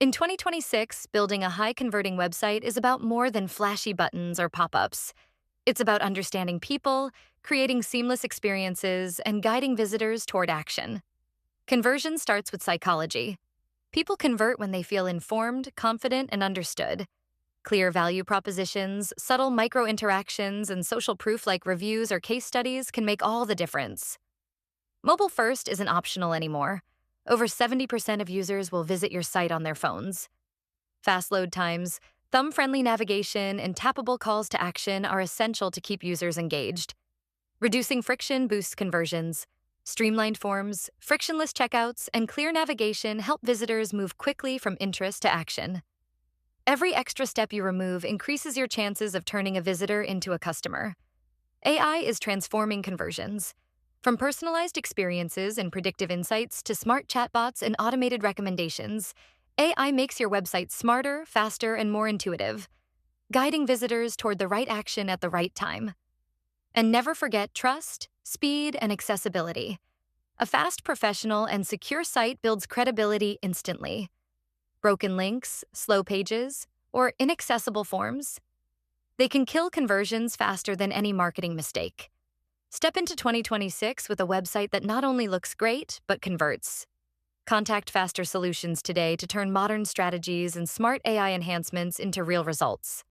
In 2026, building a high converting website is about more than flashy buttons or pop ups. It's about understanding people, creating seamless experiences, and guiding visitors toward action. Conversion starts with psychology. People convert when they feel informed, confident, and understood. Clear value propositions, subtle micro interactions, and social proof like reviews or case studies can make all the difference. Mobile first isn't optional anymore. Over 70% of users will visit your site on their phones. Fast load times, thumb friendly navigation, and tappable calls to action are essential to keep users engaged. Reducing friction boosts conversions. Streamlined forms, frictionless checkouts, and clear navigation help visitors move quickly from interest to action. Every extra step you remove increases your chances of turning a visitor into a customer. AI is transforming conversions. From personalized experiences and predictive insights to smart chatbots and automated recommendations, AI makes your website smarter, faster, and more intuitive, guiding visitors toward the right action at the right time. And never forget trust, speed, and accessibility. A fast, professional, and secure site builds credibility instantly. Broken links, slow pages, or inaccessible forms, they can kill conversions faster than any marketing mistake. Step into 2026 with a website that not only looks great, but converts. Contact Faster Solutions today to turn modern strategies and smart AI enhancements into real results.